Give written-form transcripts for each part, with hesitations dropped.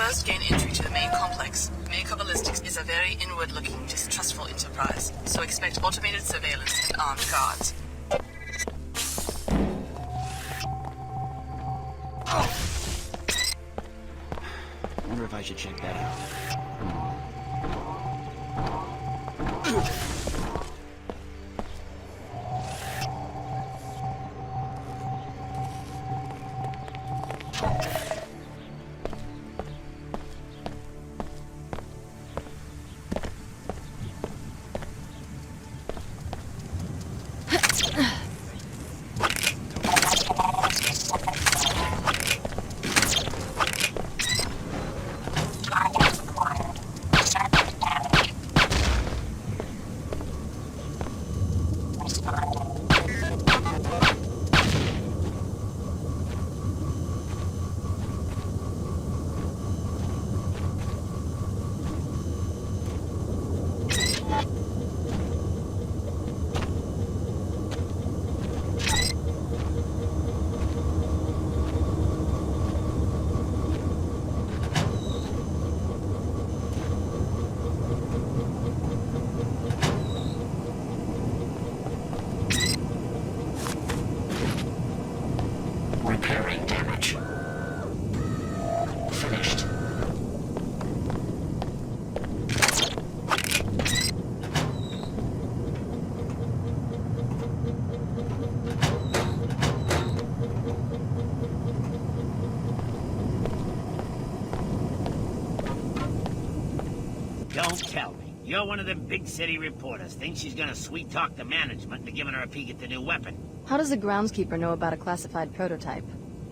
first gain entry to the main complex. Maker Ballistics is a very inward-looking, distrustful enterprise, so expect automated surveillance and armed guards. I wonder if I should check that out. Repairing damage. Finished. Don't tell me. You're one of them big city reporters. Thinks she's gonna sweet-talk the management into giving her a peek at the new weapon. How does the groundskeeper know about a classified prototype?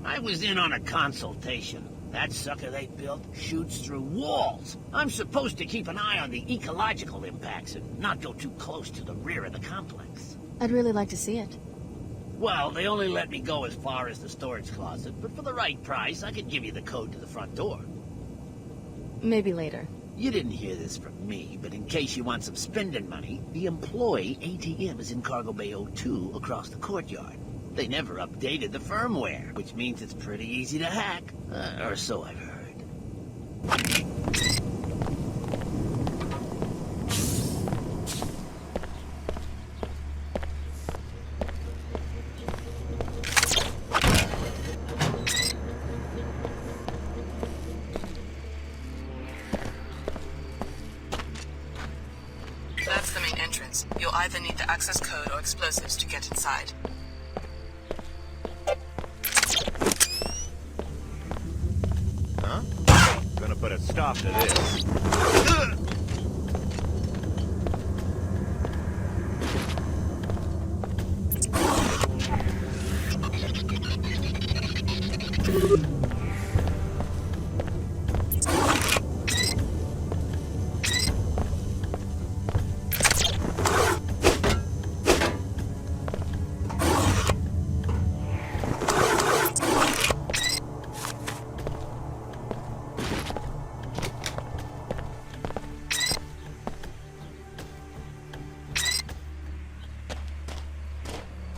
I was in on a consultation. That sucker they built shoots through walls. I'm supposed to keep an eye on the ecological impacts and not go too close to the rear of the complex. I'd really like to see it. Well, they only let me go as far as the storage closet, but for the right price, I could give you the code to the front door. Maybe later. You didn't hear this from me, but in case you want some spending money, the employee ATM is in Cargo Bay 02 across the courtyard. They never updated the firmware, which means it's pretty easy to hack. Or so I've heard. That's the main entrance. You'll either need the access code or explosives to get inside. Huh? Gonna put a stop to this.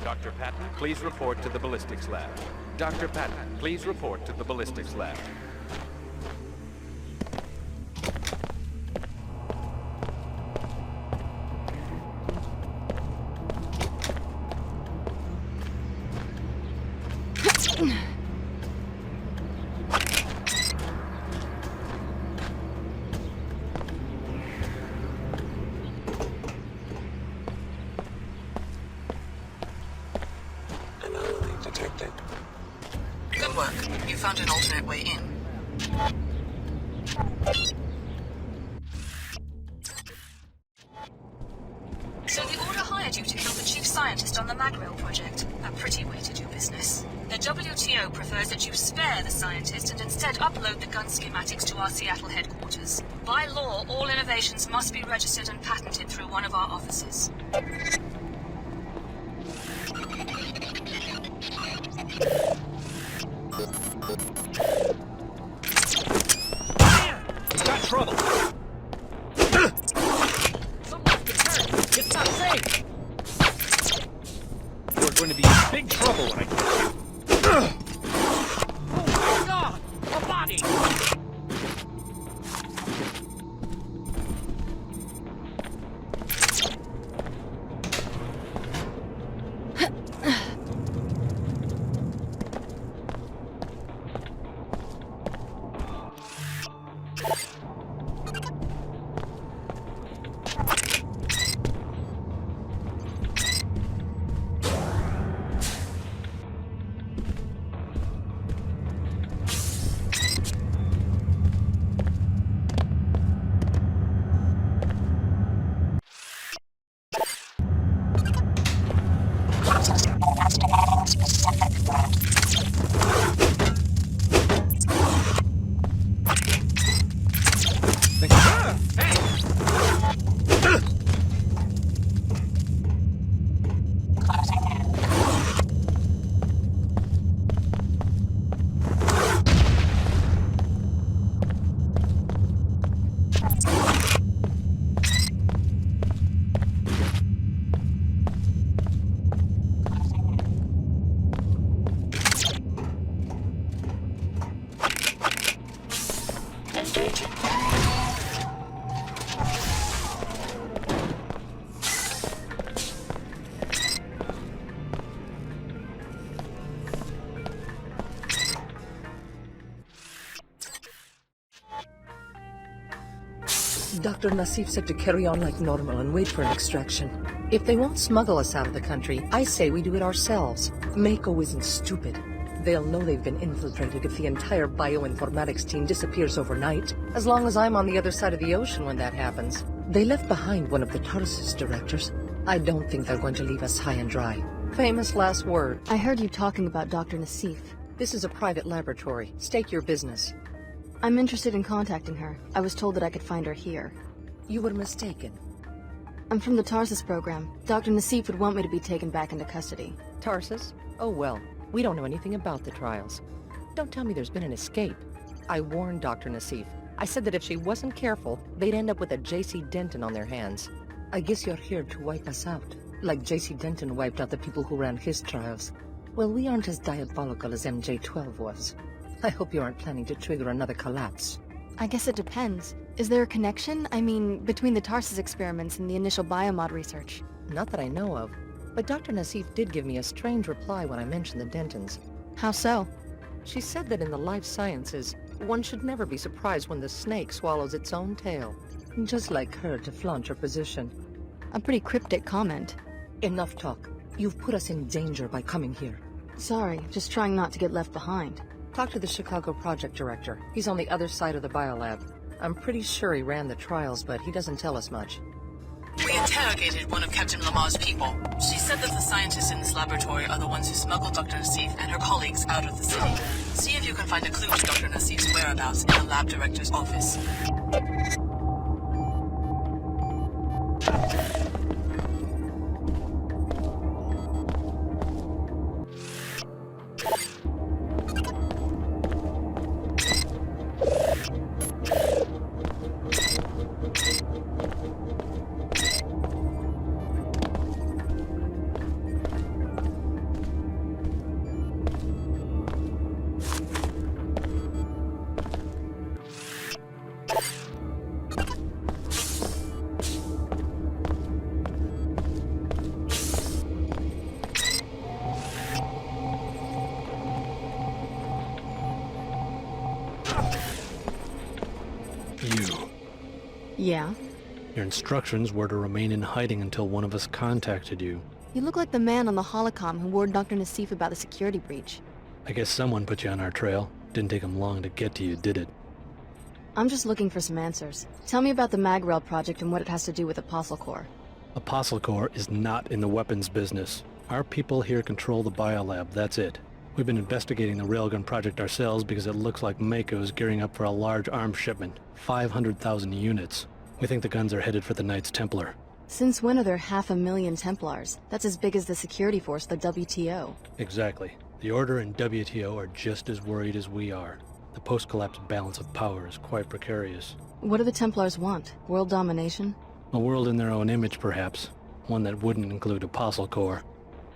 Dr. Patton, please report to the ballistics lab. Dr. Patton, please report to the ballistics lab. Detected. Good work. You found an alternate way in. So the Order hired you to kill the chief scientist on the Magrail project. A pretty way to do business. The WTO prefers that you spare the scientist and instead upload the gun schematics to our Seattle headquarters. By law, all innovations must be registered and patented through one of our offices. Got trouble. Someone's returned. It's not safe. You're going to be in big trouble when I get you. Oh my God! A body! Dr. Nassif said to carry on like normal and wait for an extraction. If they won't smuggle us out of the country, I say we do it ourselves. Mako isn't stupid. They'll know they've been infiltrated if the entire bioinformatics team disappears overnight, as long as I'm on the other side of the ocean when that happens. They left behind one of the Tarsus directors. I don't think they're going to leave us high and dry. Famous last word. I heard you talking about Dr. Nassif. This is a private laboratory. State your business. I'm interested in contacting her. I was told that I could find her here. You were mistaken. I'm from the Tarsus program. Dr. Nassif would want me to be taken back into custody. Tarsus? Oh well, we don't know anything about the trials. Don't tell me there's been an escape. I warned Dr. Nassif. I said that if she wasn't careful, they'd end up with a J.C. Denton on their hands. I guess you're here to wipe us out, like J.C. Denton wiped out the people who ran his trials. Well, we aren't as diabolical as MJ-12 was. I hope you aren't planning to trigger another collapse. I guess it depends. Is there a connection? I mean, between the Tarsus experiments and the initial biomod research? Not that I know of. But Dr. Nassif did give me a strange reply when I mentioned the Dentons. How so? She said that in the life sciences, one should never be surprised when the snake swallows its own tail. Just like her to flaunt her position. A pretty cryptic comment. Enough talk. You've put us in danger by coming here. Sorry, just trying not to get left behind. Talk to the Chicago project director. He's on the other side of the biolab. I'm pretty sure he ran the trials, but he doesn't tell us much. We interrogated one of Captain Lamar's people. She said that the scientists in this laboratory are the ones who smuggled Dr. Nassif and her colleagues out of the city. See if you can find a clue to Dr. Nassif's whereabouts in the lab director's office. You. Yeah? Your instructions were to remain in hiding until one of us contacted you. You look like the man on the holocom who warned Dr. Nassif about the security breach. I guess someone put you on our trail. Didn't take them long to get to you, did it? I'm just looking for some answers. Tell me about the Magrail project and what it has to do with Apostle Corps. Apostle Corps is not in the weapons business. Our people here control the biolab, that's it. We've been investigating the railgun project ourselves because it looks like Mako is gearing up for a large arms shipment. 500,000 units. We think the guns are headed for the Knights Templar. Since when are there 500,000 Templars? That's as big as the security force, the WTO. Exactly. The Order and WTO are just as worried as we are. The post-collapse balance of power is quite precarious. What do the Templars want? World domination? A world in their own image, perhaps. One that wouldn't include Apostle Corps.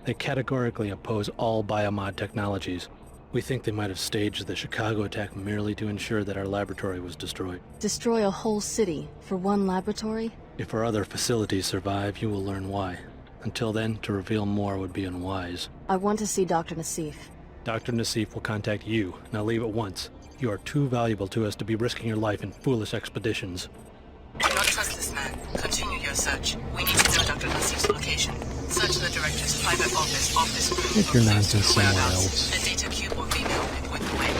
They categorically oppose all biomod technologies. We think they might have staged the Chicago attack merely to ensure that our laboratory was destroyed. Destroy a whole city for one laboratory? If our other facilities survive, you will learn why. Until then, to reveal more would be unwise. I want to see Dr. Nassif. Dr. Nassif will contact you. Now leave at once. You are too valuable to us to be risking your life in foolish expeditions. Do not trust this man. Continue your search. We need to know Dr. Nassif's location. Search the director's private office room. Get your nonsense somewhere else. A data cube or email may point the way.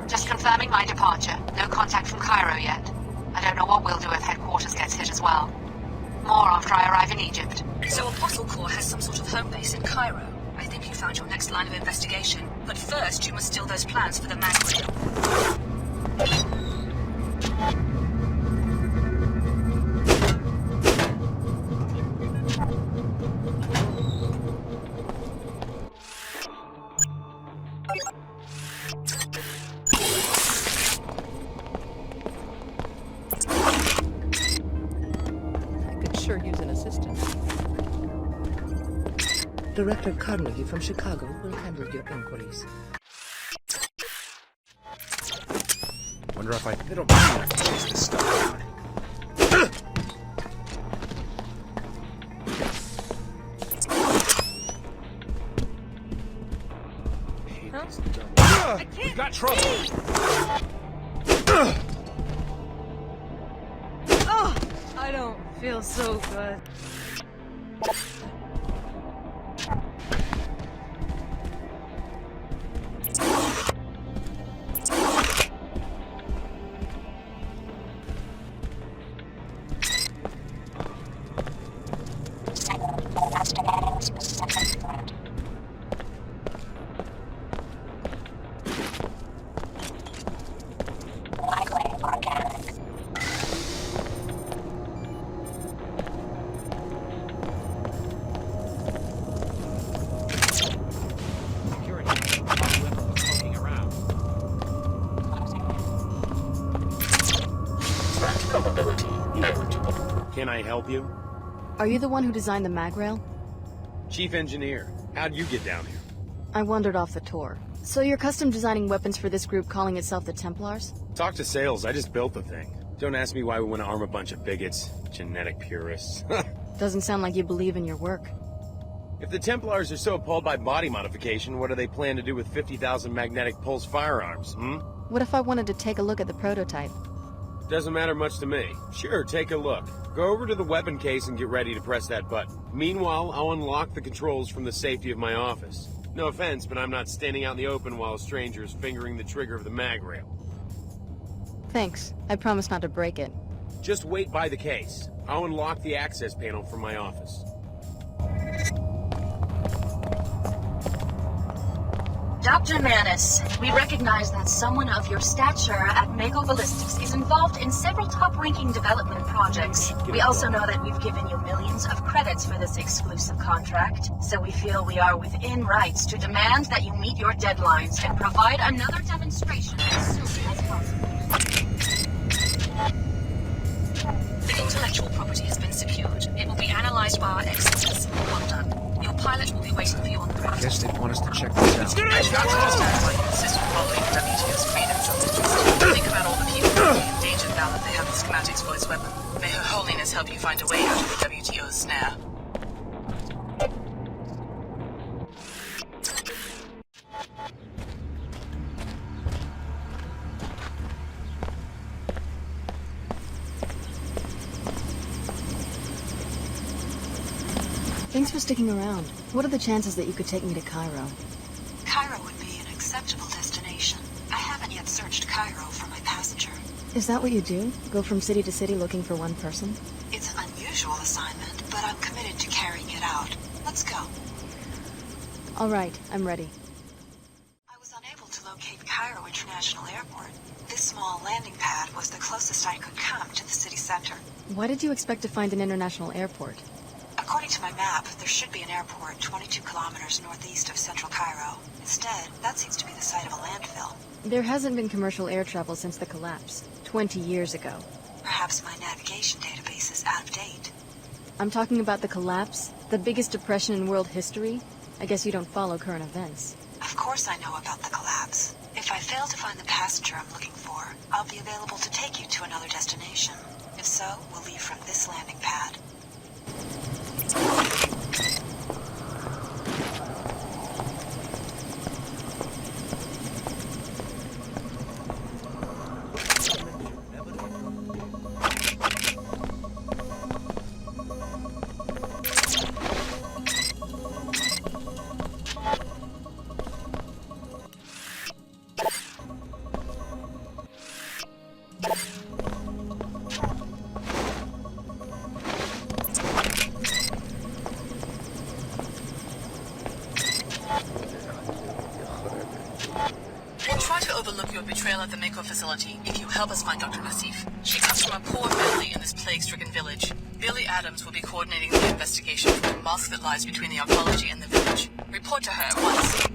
Just confirming my departure. No contact from Cairo yet. I don't know what we'll do if headquarters gets hit as well. More after I arrive in Egypt. So Apostle Corps has some sort of home base in Cairo. I think you found your next line of investigation. But first, you must steal those plans for the Magrail. Sure use an assistant. Director Carnegie from Chicago will handle your inquiries. Wonder if I... They don't mean to chase this stuff down. We've got trouble. Oh, I don't feel so good. Can I help you? Are you the one who designed the mag rail? Chief engineer. How'd you get down here? I wandered off the tour. So you're custom designing weapons for this group calling itself the Templars? Talk to sales, I just built the thing. Don't ask me why we want to arm a bunch of bigots. Genetic purists. Doesn't sound like you believe in your work. If the Templars are so appalled by body modification, what do they plan to do with 50,000 magnetic pulse firearms, What if I wanted to take a look at the prototype? Doesn't matter much to me. Sure, take a look. Go over to the weapon case and get ready to press that button. Meanwhile, I'll unlock the controls from the safety of my office. No offense, but I'm not standing out in the open while a stranger is fingering the trigger of the mag rail. Thanks. I promise not to break it. Just wait by the case. I'll unlock the access panel from my office. Dr. Manis, we recognize that someone of your stature at Mako Ballistics is involved in several top-ranking development projects. We also know that we've given you millions of credits for this exclusive contract, so we feel we are within rights to demand that you meet your deadlines and provide another demonstration as soon as possible. The intellectual property has been secured. It will be analyzed by our experts. Well done. Your pilot will be waiting for you on the ground. Guess they want us to check this out. I should understand why you insist on following WTO's freedom self-interest. Think about all the people who will be endangered now that they have the schematics for his weapon. May Her Holiness help you find a way out of the WTO's snare. Thanks for sticking around. What are the chances that you could take me to Cairo? Cairo would be an acceptable destination. I haven't yet searched Cairo for my passenger. Is that what you do? Go from city to city looking for one person? It's an unusual assignment, but I'm committed to carrying it out. Let's go. All right, I'm ready. I was unable to locate Cairo International Airport. This small landing pad was the closest I could come to the city center. Why did you expect to find an international airport? According to my map, there should be an airport 22 kilometers northeast of central Cairo. Instead, that seems to be the site of a landfill. There hasn't been commercial air travel since the collapse, 20 years ago. Perhaps my navigation database is out of date. I'm talking about the collapse, the biggest depression in world history. I guess you don't follow current events. Of course I know about the collapse. If I fail to find the passenger I'm looking for, I'll be available to take you to another destination. If so, we'll leave from this landing pad. We'll try to overlook your betrayal at the Mako facility if you help us find Dr. Nassif. She comes from a poor family in this plague-stricken village. Billy Adams will be coordinating the investigation from the mosque that lies between the arcology and the village. Report to her at once.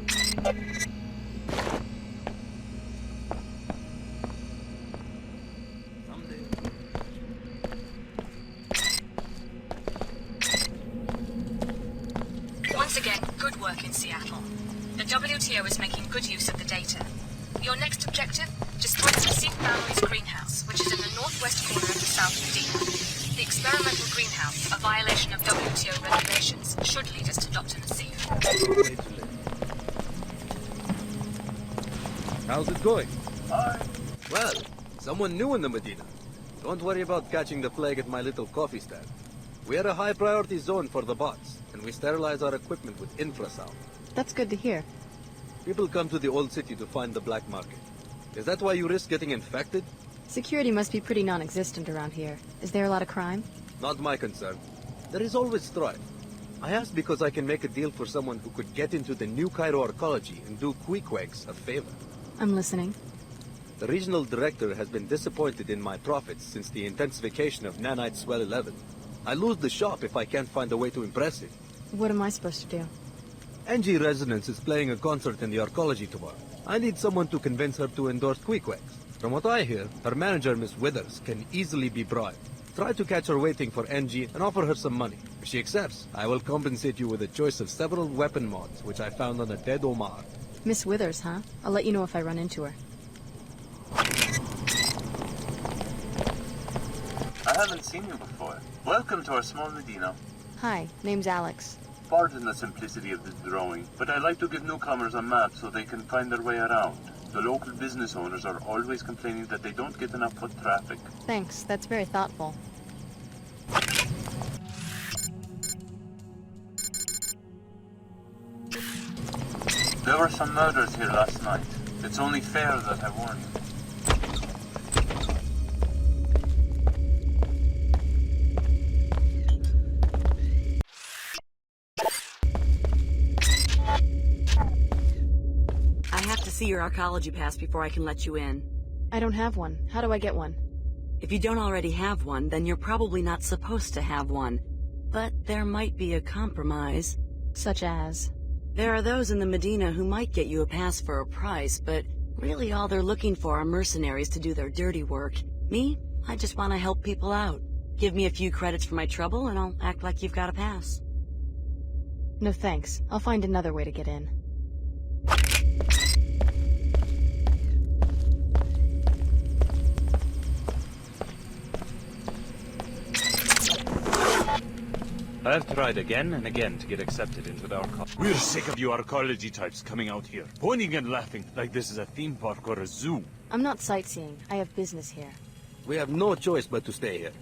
Once again, good work in Seattle. The WTO is making good use of the data. Your next objective? Destroy the Nassif family's greenhouse, which is in the northwest corner of the South Medina. The experimental greenhouse, a violation of WTO regulations, should lead us to Dr. Nassif. How's it going? Hi. Well, someone new in the Medina. Don't worry about catching the plague at my little coffee stand. We are a high-priority zone for the bots, and we sterilize our equipment with infrasound. That's good to hear. People come to the old city to find the black market. Is that why you risk getting infected? Security must be pretty non-existent around here. Is there a lot of crime? Not my concern. There is always strife. I asked because I can make a deal for someone who could get into the New Cairo arcology and do Queequegs a favor. I'm listening. The regional director has been disappointed in my profits since the intensification of Nanite Swell 11. I lose the shop if I can't find a way to impress it. What am I supposed to do? NG Resonance is playing a concert in the arcology tomorrow. I need someone to convince her to endorse Queequegs. From what I hear, her manager, Miss Withers, can easily be bribed. Try to catch her waiting for NG and offer her some money. If she accepts, I will compensate you with a choice of several weapon mods, which I found on a dead Omar. Miss Withers, huh? I'll let you know if I run into her. I haven't seen you before. Welcome to our small Medina. Hi, name's Alex. Pardon the simplicity of this drawing, but I like to give newcomers a map so they can find their way around. The local business owners are always complaining that they don't get enough foot traffic. Thanks, that's very thoughtful. There were some murders here last night. It's only fair that I warn you. I have to see your arcology pass before I can let you in. I don't have one. How do I get one? If you don't already have one, then you're probably not supposed to have one. But there might be a compromise. Such as? There are those in the Medina who might get you a pass for a price, but really all they're looking for are mercenaries to do their dirty work. Me? I just want to help people out. Give me a few credits for my trouble and I'll act like you've got a pass. No thanks. I'll find another way to get in. I've tried again and again to get accepted into the arcology. We're sick of you arcology types coming out here, pointing and laughing like this is a theme park or a zoo. I'm not sightseeing. I have business here. We have no choice but to stay here.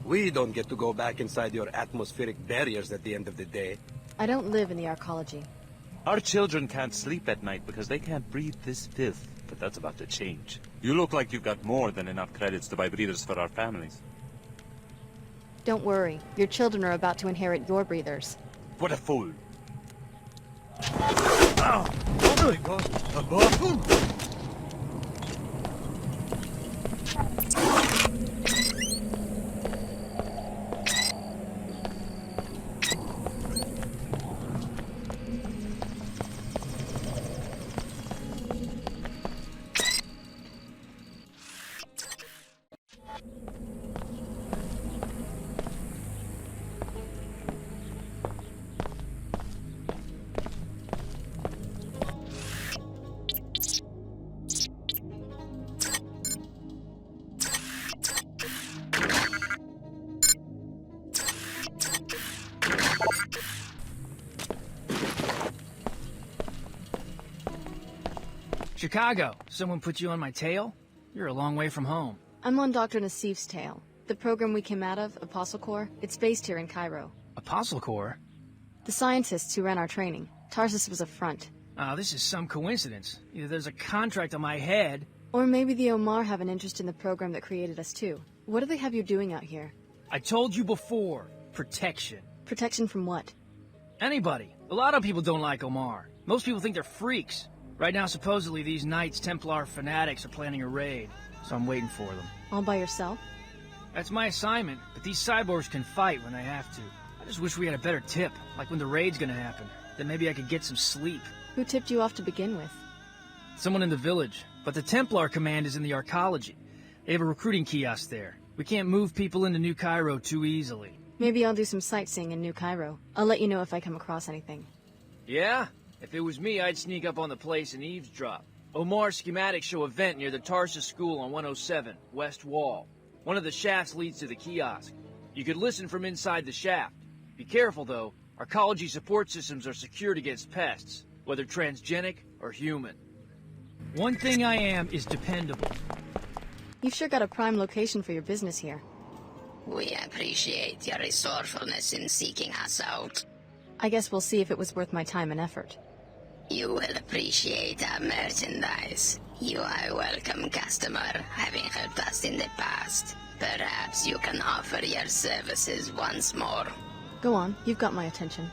We don't get to go back inside your atmospheric barriers at the end of the day. I don't live in the arcology. Our children can't sleep at night because they can't breathe this filth, but that's about to change. You look like you've got more than enough credits to buy breathers for our families. Don't worry. Your children are about to inherit your breathers. What a fool. Ow! Oh my god! A bottle? Chicago, someone put you on my tail? You're a long way from home. I'm on Dr. Nassif's tail. The program we came out of, Apostle Corps, it's based here in Cairo. Apostle Corps? The scientists who ran our training. Tarsus was a front. This is some coincidence. Either there's a contract on my head... Or maybe the Omar have an interest in the program that created us too. What do they have you doing out here? I told you before. Protection. Protection from what? Anybody. A lot of people don't like Omar. Most people think they're freaks. Right now, supposedly, these Knights Templar fanatics are planning a raid, so I'm waiting for them. All by yourself? That's my assignment, but these cyborgs can fight when they have to. I just wish we had a better tip, like when the raid's gonna happen. Then maybe I could get some sleep. Who tipped you off to begin with? Someone in the village, but the Templar command is in the arcology. They have a recruiting kiosk there. We can't move people into New Cairo too easily. Maybe I'll do some sightseeing in New Cairo. I'll let you know if I come across anything. Yeah? If it was me, I'd sneak up on the place and eavesdrop. Omar's schematics show a vent near the Tarsus School on 107, West Wall. One of the shafts leads to the kiosk. You could listen from inside the shaft. Be careful, though. Arcology support systems are secured against pests, whether transgenic or human. One thing I am is dependable. You've sure got a prime location for your business here. We appreciate your resourcefulness in seeking us out. I guess we'll see if it was worth my time and effort. You will appreciate our merchandise. You are a welcome customer, having helped us in the past. Perhaps you can offer your services once more. Go on, you've got my attention.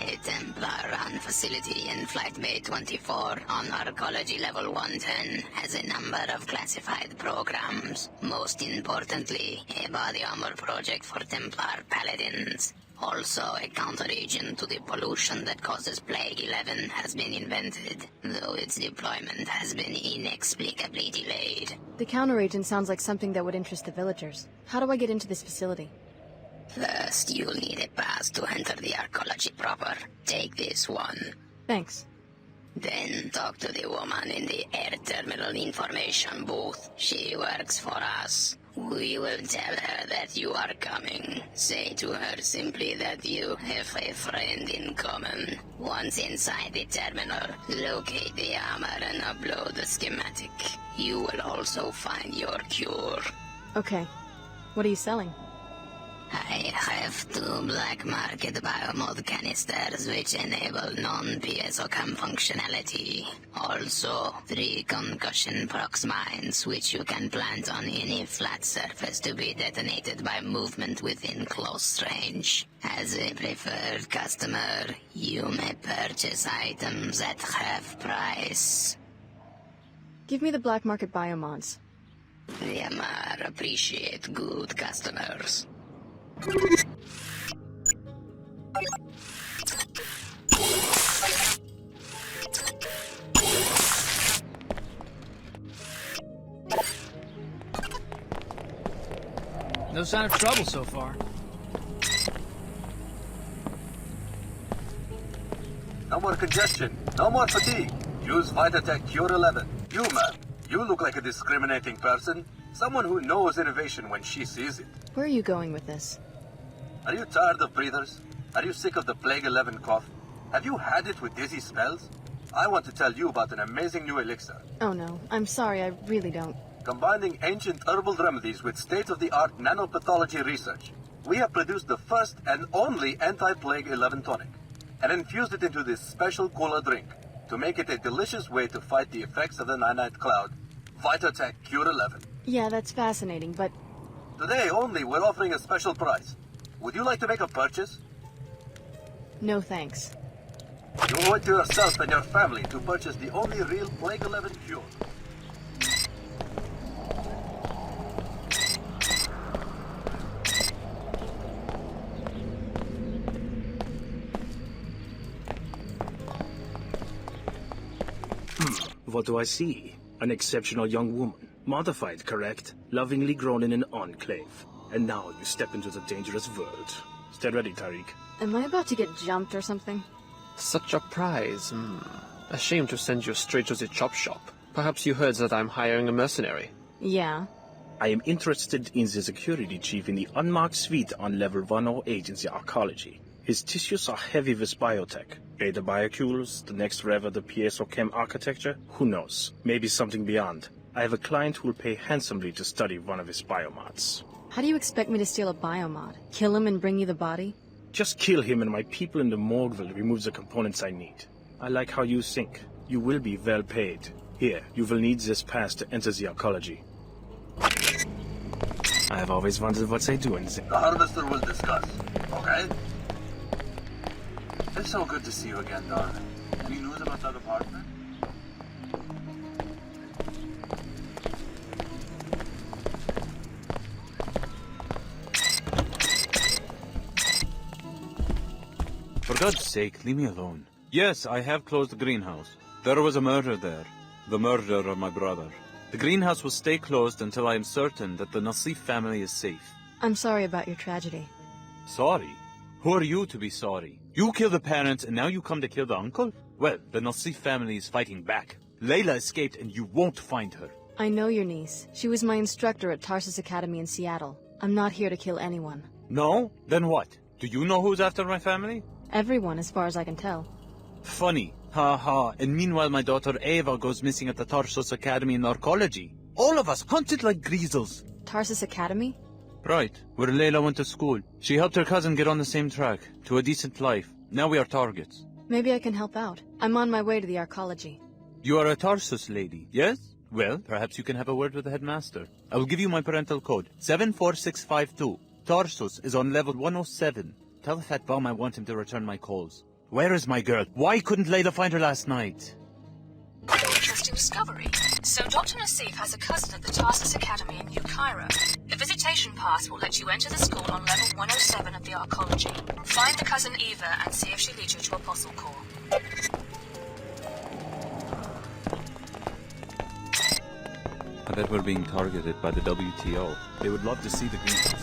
A Templar-run facility in Flight Bay 24 on Arcology Level 110 has a number of classified programs. Most importantly, a body armor project for Templar paladins. Also, a counteragent to the pollution that causes Plague 11 has been invented, though its deployment has been inexplicably delayed. The counteragent sounds like something that would interest the villagers. How do I get into this facility? First, you'll need a pass to enter the arcology proper. Take this one. Thanks. Then talk to the woman in the air terminal information booth. She works for us. We will tell her that you are coming. Say to her simply that you have a friend in common. Once inside the terminal, locate the armor and upload the schematic. You will also find your cure. Okay. What are you selling? I have 2 black market biomod canisters which enable non-PSOCAM functionality. Also, 3 concussion prox mines which you can plant on any flat surface to be detonated by movement within close range. As a preferred customer, you may purchase items at half price. Give me the black market biomods. The Amar appreciate good customers. No sign of trouble so far. No more congestion. No more fatigue. Use Vitatech Cure 11. You, man. You look like a discriminating person. Someone who knows innovation when she sees it. Where are you going with this? Are you tired of breathers? Are you sick of the Plague 11 cough? Have you had it with dizzy spells? I want to tell you about an amazing new elixir. Oh no, I'm sorry, I really don't. Combining ancient herbal remedies with state-of-the-art nanopathology research, we have produced the first and only anti-Plague 11 tonic, and infused it into this special cola drink to make it a delicious way to fight the effects of the Nanite Cloud. Vitatech Cure 11. Yeah, that's fascinating, but... Today only, we're offering a special price. Would you like to make a purchase? No thanks. You owe it to yourself and your family to purchase the only real Plague 11 cure. What do I see? An exceptional young woman. Modified, correct? Lovingly grown in an enclave. And now you step into the dangerous world. Stay ready, Tariq. Am I about to get jumped or something? Such a prize, A shame to send you straight to the chop shop. Perhaps you heard that I'm hiring a mercenary. Yeah. I am interested in the security chief in the unmarked suite on level 108 in the arcology. His tissues are heavy with biotech. Beta biocules, the next rev of the PSOChem architecture? Who knows? Maybe something beyond. I have a client who will pay handsomely to study one of his biomods. How do you expect me to steal a biomod? Kill him and bring you the body? Just kill him and my people in the morgue will remove the components I need. I like how you think. You will be well paid. Here, you will need this pass to enter the arcology. I have always wondered what they do in the... The Harvester will discuss, okay? It's so good to see you again, darling. Any news about that apartment? For God's sake, leave me alone. Yes, I have closed the greenhouse. There was a murder there. The murder of my brother. The greenhouse will stay closed until I am certain that the Nassif family is safe. I'm sorry about your tragedy. Sorry? Who are you to be sorry? You killed the parents and now you come to kill the uncle? Well, the Nassif family is fighting back. Layla escaped and you won't find her. I know your niece. She was my instructor at Tarsus Academy in Seattle. I'm not here to kill anyone. No? Then what? Do you know who's after my family? Everyone, as far as I can tell. Funny. Ha ha. And meanwhile my daughter Ava goes missing at the Tarsus Academy in Narcology. All of us hunted like greasels. Tarsus Academy? Right, where Layla went to school. She helped her cousin get on the same track, to a decent life. Now we are targets. Maybe I can help out. I'm on my way to the arcology. You are a Tarsus lady, yes? Well, perhaps you can have a word with the headmaster. I will give you my parental code, 74652. Tarsus is on level 107. Tell the fat bum I want him to return my calls. Where is my girl? Why couldn't Layla find her last night? Interesting discovery. So Dr. Nassif has a cousin at the Tarsus Academy in New Cairo. The visitation pass will let you enter the school on level 107 of the arcology. Find the cousin Eva and see if she leads you to Apostle Corps. I bet we're being targeted by the WTO. They would love to see the greenhouse today.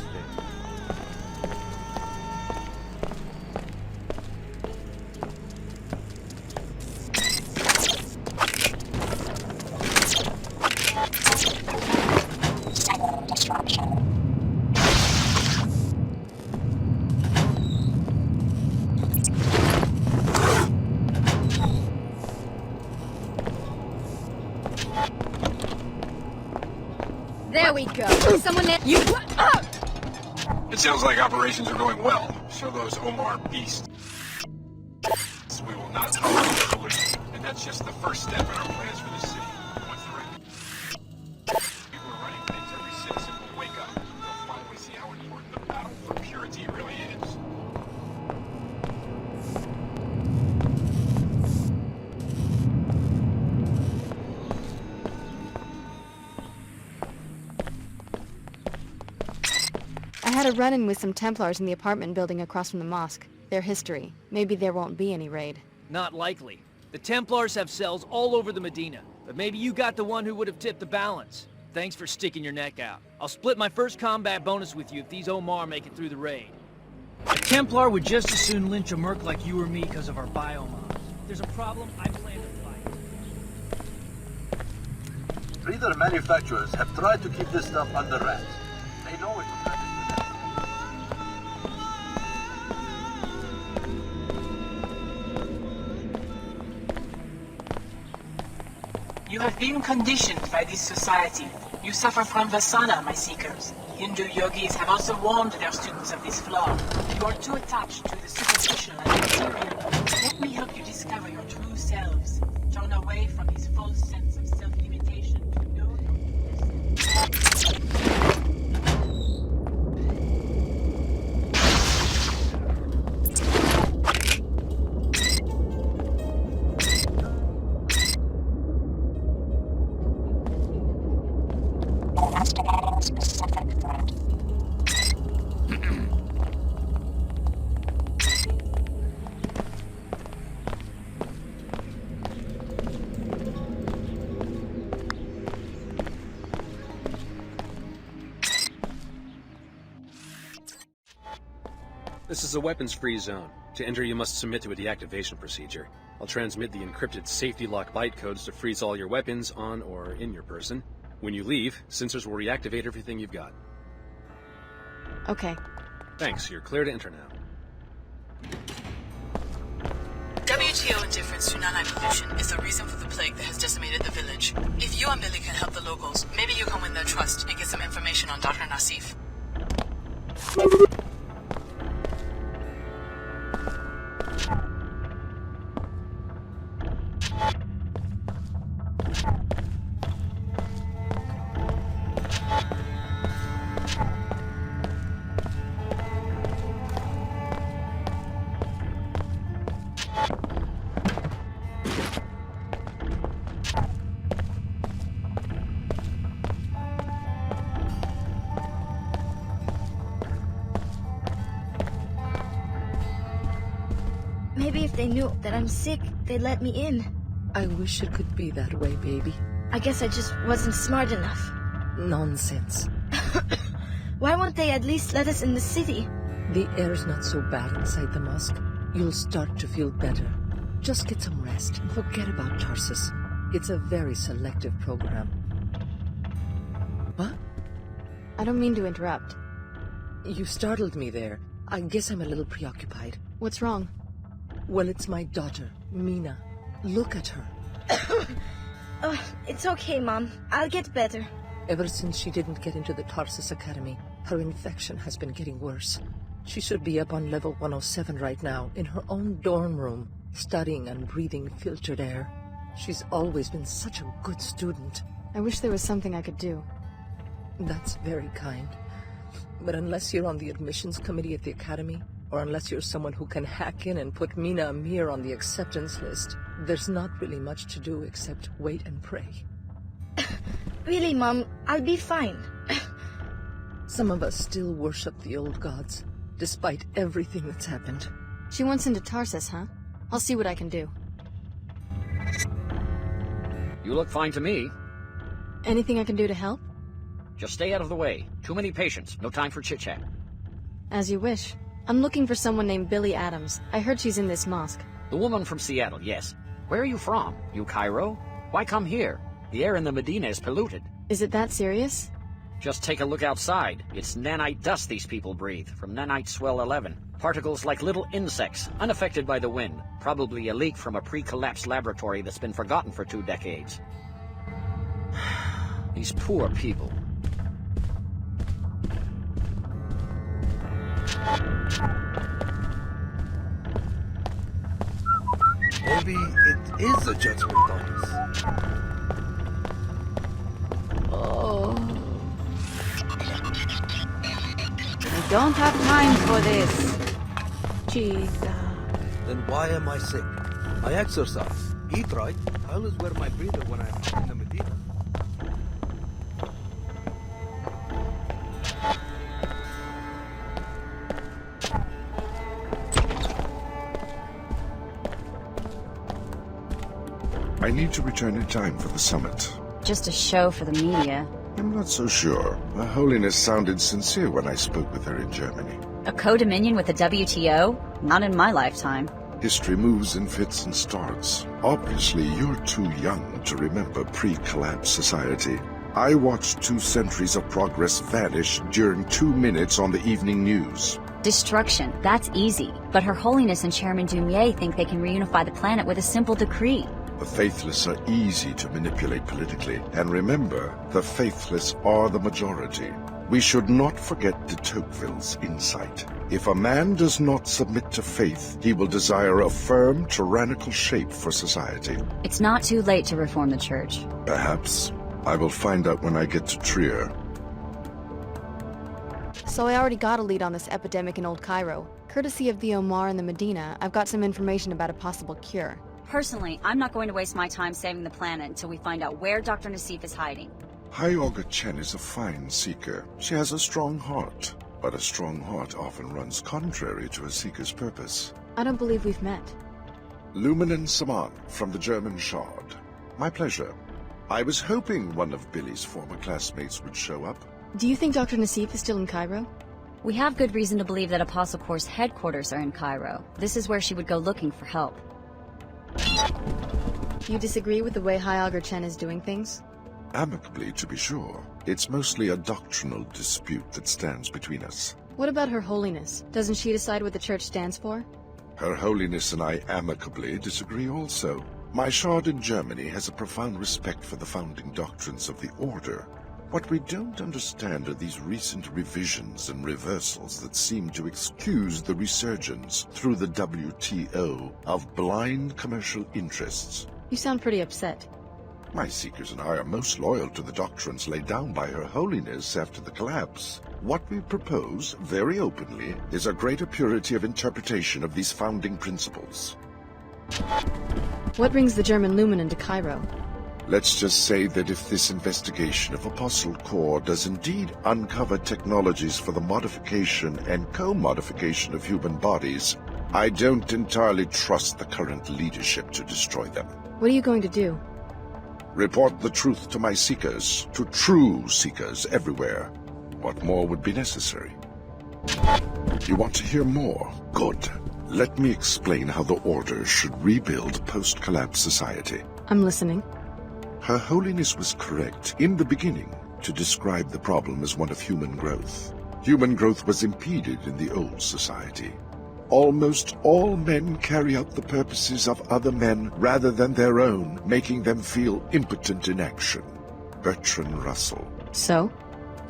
There we go. Someone let you. It sounds like operations are going well. Show those Omar beasts. We will not tolerate collusion, and that's just the first step in our plans for the city. Once the right people are running things, every citizen will wake up. They'll finally see how important the battle for purity really is. I had a run-in with some Templars in the apartment building across from the mosque. Their history. Maybe there won't be any raid. Not likely. The Templars have cells all over the Medina, but maybe you got the one who would have tipped the balance. Thanks for sticking your neck out. I'll split my first combat bonus with you if these Omar make it through the raid. A Templar would just as soon lynch a merc like you or me because of our biomobs. If there's a problem, I plan to fight. Breeder manufacturers have tried to keep this stuff under wraps. They know it. You have been conditioned by this society. You suffer from Vasana, my seekers. Hindu yogis have also warned their students of this flaw. You are too attached to the superficial and material. Let me help you discover your true selves. Turn away from this false sense of self-limitation to know your true. This is a weapons-free zone. To enter, you must submit to a deactivation procedure. I'll transmit the encrypted safety lock bytecodes to freeze all your weapons on or in your person. When you leave, sensors will reactivate everything you've got. Okay. Thanks, you're clear to enter now. WTO indifference to nanite pollution is the reason for the plague that has decimated the village. If you and Billy can help the locals, maybe you can win their trust and get some information on Dr. Nassif. Maybe if they knew that I'm sick, they'd let me in. I wish it could be that way, baby. I guess I just wasn't smart enough. Nonsense. Why won't they at least let us in the city? The air's not so bad inside the mosque. You'll start to feel better. Just get some rest and forget about Tarsus. It's a very selective program. What? I don't mean to interrupt. You startled me there. I guess I'm a little preoccupied. What's wrong? Well, it's my daughter. Mina, look at her. Oh, it's okay, Mom. I'll get better. Ever since she didn't get into the Tarsus Academy, her infection has been getting worse. She should be up on level 107 right now, in her own dorm room, studying and breathing filtered air. She's always been such a good student. I wish there was something I could do. That's very kind. But unless you're on the admissions committee at the academy, or unless you're someone who can hack in and put Mina Amir on the acceptance list, there's not really much to do except wait and pray. Really, Mom, I'll be fine. Some of us still worship the old gods, despite everything that's happened. She wants into Tarsus, huh? I'll see what I can do. You look fine to me. Anything I can do to help? Just stay out of the way. Too many patients. No time for chit-chat. As you wish. I'm looking for someone named Billy Adams. I heard she's in this mosque. The woman from Seattle, yes. Where are you from? You Cairo? Why come here? The air in the Medina is polluted. Is it that serious? Just take a look outside. It's nanite dust these people breathe, from nanite swell 11. Particles like little insects, unaffected by the wind. Probably a leak from a pre-collapsed laboratory that's been forgotten for 2 decades. These poor people. Maybe it is a judgment on us. Oh. I don't have time for this. Jesus. Then why am I sick? I exercise, eat right, I always wear my breather when I'm out in the Medina. I need to return in time for the summit. Just a show for the media. I'm not so sure. Her Holiness sounded sincere when I spoke with her in Germany. A co-dominion with the WTO? Not in my lifetime. History moves in fits and starts. Obviously, you're too young to remember pre-collapse society. I watched 2 centuries of progress vanish during 2 minutes on the evening news. Destruction, that's easy. But Her Holiness and Chairman Dumier think they can reunify the planet with a simple decree. The faithless are easy to manipulate politically. And remember, the faithless are the majority. We should not forget de Tocqueville's insight. If a man does not submit to faith, he will desire a firm, tyrannical shape for society. It's not too late to reform the church. Perhaps. I will find out when I get to Trier. So I already got a lead on this epidemic in Old Cairo. Courtesy of the Omar and the Medina, I've got some information about a possible cure. Personally, I'm not going to waste my time saving the planet until we find out where Dr. Nassif is hiding. Hyoga Chen is a fine seeker. She has a strong heart, but a strong heart often runs contrary to a seeker's purpose. I don't believe we've met. Luminant Saman from the German Shard. My pleasure. I was hoping one of Billy's former classmates would show up. Do you think Dr. Nassif is still in Cairo? We have good reason to believe that Apostle Corps' headquarters are in Cairo. This is where she would go looking for help. You disagree with the way Hyoga Chen is doing things? Amicably, to be sure. It's mostly a doctrinal dispute that stands between us. What about Her Holiness? Doesn't she decide what the church stands for? Her Holiness and I amicably disagree also. My shard in Germany has a profound respect for the founding doctrines of the Order. What we don't understand are these recent revisions and reversals that seem to excuse the resurgence through the WTO of blind commercial interests. You sound pretty upset. My seekers and I are most loyal to the doctrines laid down by Her Holiness after the collapse. What we propose, very openly, is a greater purity of interpretation of these founding principles. What brings the German Luminant to Cairo? Let's just say that if this investigation of Apostle Corps does indeed uncover technologies for the modification and co-modification of human bodies, I don't entirely trust the current leadership to destroy them. What are you going to do? Report the truth to my seekers, to true seekers everywhere. What more would be necessary? You want to hear more? Good. Let me explain how the Order should rebuild post-collapse society. I'm listening. Her Holiness was correct in the beginning to describe the problem as one of human growth. Human growth was impeded in the old society. Almost all men carry out the purposes of other men rather than their own, making them feel impotent in action. Bertrand Russell. So?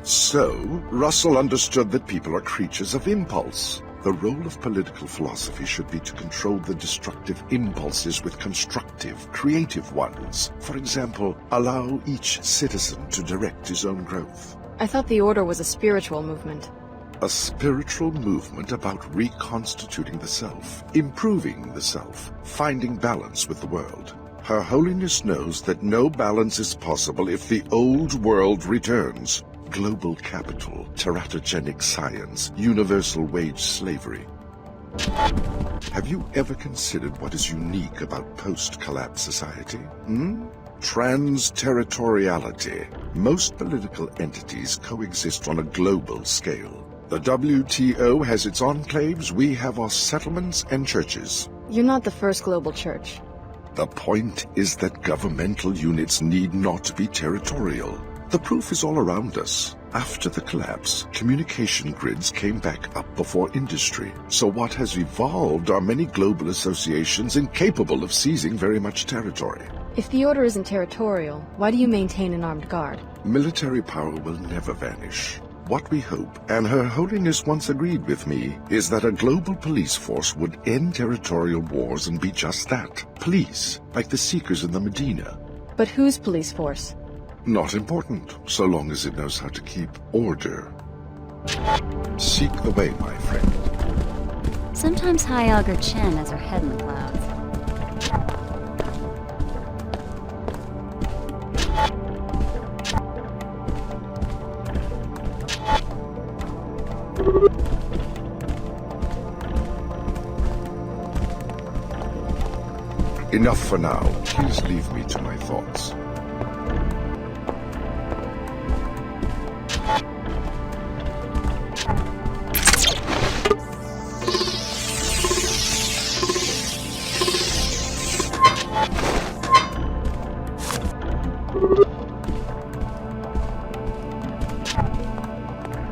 So, Russell understood that people are creatures of impulse. The role of political philosophy should be to control the destructive impulses with constructive, creative ones. For example, allow each citizen to direct his own growth. I thought the Order was a spiritual movement. A spiritual movement about reconstituting the self, improving the self, finding balance with the world. Her Holiness knows that no balance is possible if the old world returns. Global capital, teratogenic science, universal wage slavery. Have you ever considered what is unique about post-collapse society? Trans-territoriality. Most political entities coexist on a global scale. The WTO has its enclaves, we have our settlements and churches. You're not the first global church. The point is that governmental units need not be territorial. The proof is all around us. After the collapse, communication grids came back up before industry. So what has evolved are many global associations incapable of seizing very much territory. If the Order isn't territorial, why do you maintain an armed guard? Military power will never vanish. What we hope, and Her Holiness once agreed with me, is that a global police force would end territorial wars and be just that. Police, like the Seekers in the Medina. But whose police force? Not important, so long as it knows how to keep order. Seek the way, my friend. Sometimes High Augur Chen has her head in the clouds. Enough for now. Please leave me to my thoughts.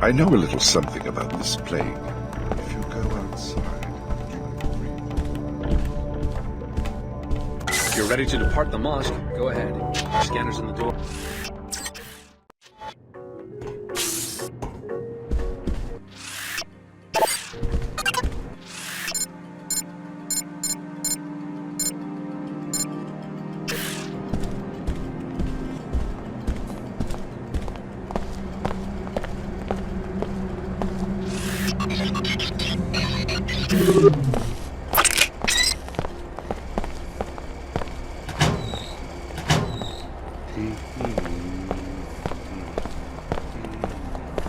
I know a little something about this plague. If you go outside, If you're ready to depart the mosque, go ahead. Scanner's in the door.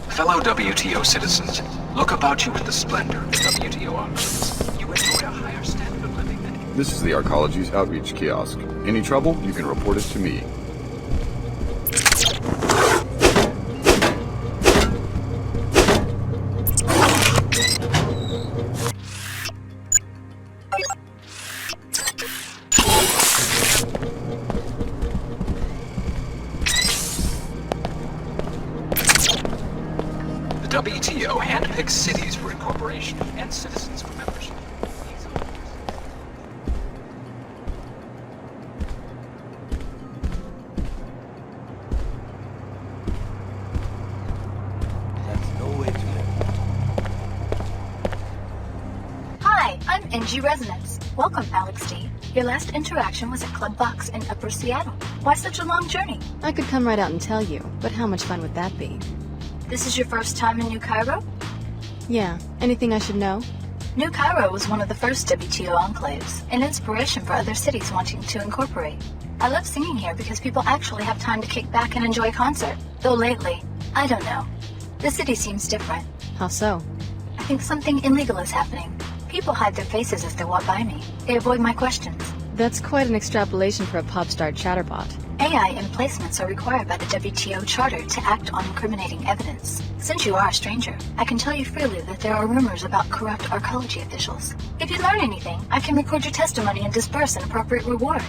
Fellow WTO citizens, look about you at the splendor of the WTO enclaves. You enjoy a higher standard of living than... This is the Arcology's outreach kiosk. Any trouble, you can report it to me. The WTO handpicks cities for incorporation and citizens for membership. That's no way to live. Hi, I'm NG Resonance. Welcome, Alex D. Your last interaction was at Club Box in Upper Seattle. Why such a long journey? I could come right out and tell you, but how much fun would that be? This is your first time in New Cairo? Yeah. Anything I should know? New Cairo was one of the first WTO enclaves, an inspiration for other cities wanting to incorporate. I love singing here because people actually have time to kick back and enjoy a concert. Though lately, I don't know. The city seems different. How so? I think something illegal is happening. People hide their faces if they walk by me. They avoid my questions. That's quite an extrapolation for a pop-star chatterbot. AI emplacements are required by the WTO Charter to act on incriminating evidence. Since you are a stranger, I can tell you freely that there are rumors about corrupt arcology officials. If you learn anything, I can record your testimony and disperse an appropriate reward.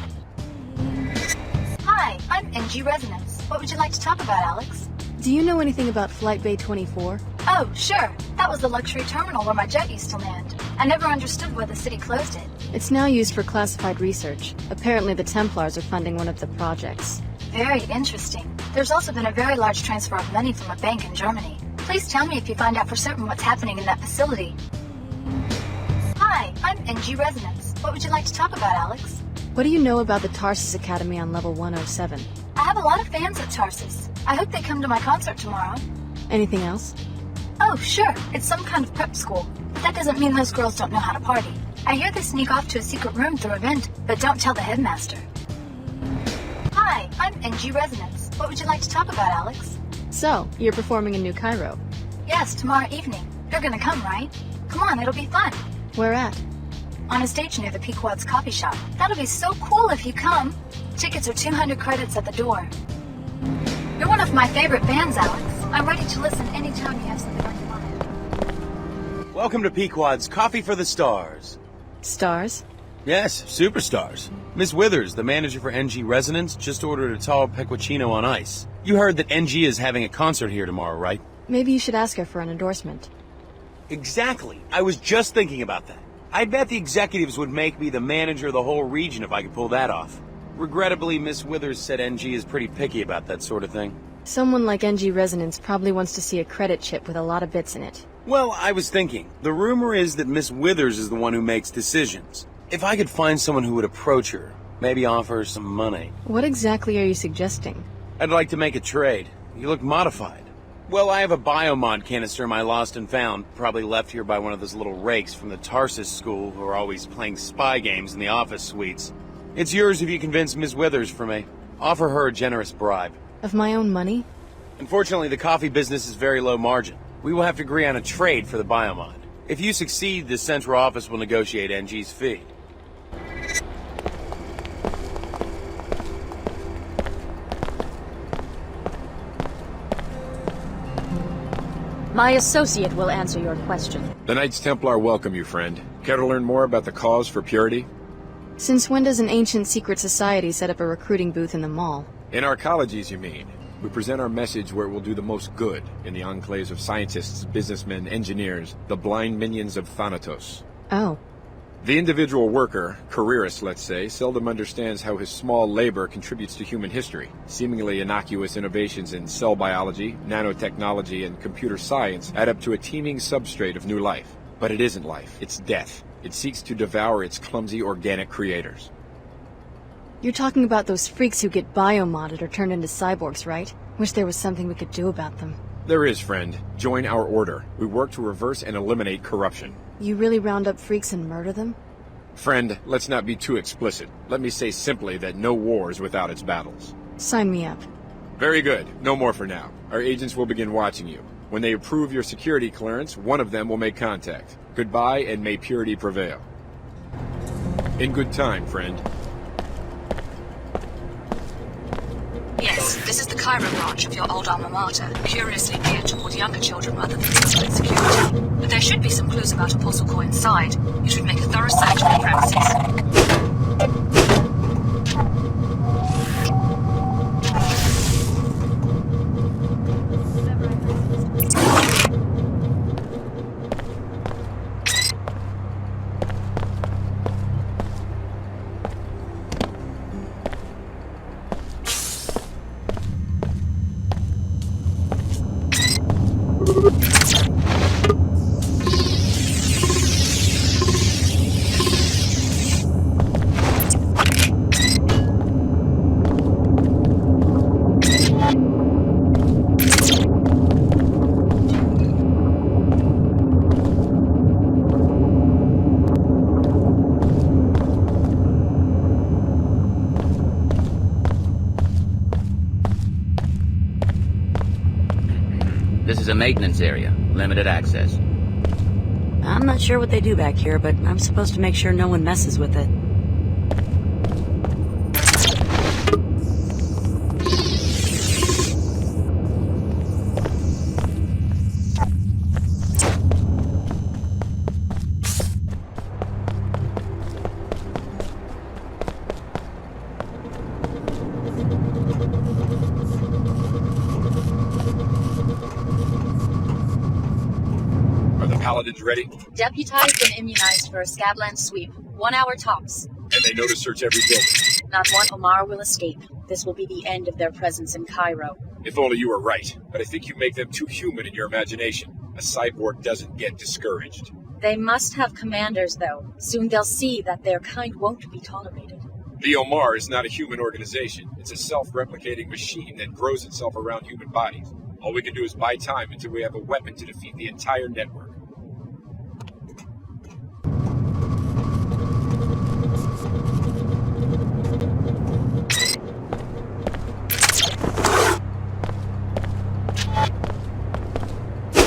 Hi, I'm NG Resonance. What would you like to talk about, Alex? Do you know anything about Flight Bay 24? Oh, sure. That was the luxury terminal where my jet used to land. I never understood why the city closed it. It's now used for classified research. Apparently the Templars are funding one of the projects. Very interesting. There's also been a very large transfer of money from a bank in Germany. Please tell me if you find out for certain what's happening in that facility. Hi, I'm NG Resonance. What would you like to talk about, Alex? What do you know about the Tarsus Academy on level 107? I have a lot of fans at Tarsus. I hope they come to my concert tomorrow. Anything else? Oh, sure. It's some kind of prep school. But that doesn't mean those girls don't know how to party. I hear they sneak off to a secret room through a vent, but don't tell the headmaster. Hi, I'm NG Resonance. What would you like to talk about, Alex? So, you're performing in New Cairo. Yes, tomorrow evening. You're gonna come, right? Come on, it'll be fun. Where at? On a stage near the Pequod's coffee shop. That'll be so cool if you come. Tickets are 200 credits at the door. You're one of my favorite bands, Alex. I'm ready to listen anytime you have something on your mind. Welcome to Pequod's Coffee for the Stars. Stars? Yes, superstars. Miss Withers, the manager for NG Resonance, just ordered a tall pecorino on ice. You heard that NG is having a concert here tomorrow, right? Maybe you should ask her for an endorsement. Exactly. I was just thinking about that. I bet the executives would make me the manager of the whole region if I could pull that off. Regrettably, Miss Withers said NG is pretty picky about that sort of thing. Someone like NG Resonance probably wants to see a credit chip with a lot of bits in it. Well, I was thinking, the rumor is that Miss Withers is the one who makes decisions. If I could find someone who would approach her, maybe offer her some money. What exactly are you suggesting? I'd like to make a trade. You look modified. Well, I have a biomod canister I lost and found, probably left here by one of those little rakes from the Tarsus school who are always playing spy games in the office suites. It's yours if you convince Miss Withers for me. Offer her a generous bribe. Of my own money? Unfortunately, the coffee business is very low margin. We will have to agree on a trade for the biomod. If you succeed, the central office will negotiate NG's fee. My associate will answer your question. The Knights Templar welcome you, friend. Care to learn more about the cause for purity? Since when does an ancient secret society set up a recruiting booth in the mall? In our colleges, you mean? We present our message where it will do the most good in the enclaves of scientists, businessmen, engineers, the blind minions of Thanatos. Oh. The individual worker, careerist let's say, seldom understands how his small labor contributes to human history. Seemingly innocuous innovations in cell biology, nanotechnology, and computer science add up to a teeming substrate of new life. But it isn't life, it's death. It seeks to devour its clumsy organic creators. You're talking about those freaks who get biomodded or turned into cyborgs, right? Wish there was something we could do about them. There is, friend. Join our order. We work to reverse and eliminate corruption. You really round up freaks and murder them? Friend, let's not be too explicit. Let me say simply that no war is without its battles. Sign me up. Very good. No more for now. Our agents will begin watching you. When they approve your security clearance, one of them will make contact. Goodbye, and may purity prevail. In good time, friend. Yes, this is the Cairo branch of your old alma mater, curiously geared toward younger children rather than physical security. But there should be some clues about Apostle Core inside. You should make a thorough search of the premises. This is a maintenance area. Limited access. I'm not sure what they do back here, but I'm supposed to make sure no one messes with it. Hostage ready? Deputized and immunized for a Scabland sweep. 1 hour tops. And they know to search every building. Not one Omar will escape. This will be the end of their presence in Cairo. If only you were right. But I think you make them too human in your imagination. A cyborg doesn't get discouraged. They must have commanders, though. Soon they'll see that their kind won't be tolerated. The Omar is not a human organization. It's a self-replicating machine that grows itself around human bodies. All we can do is buy time until we have a weapon to defeat the entire network.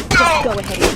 Just go ahead.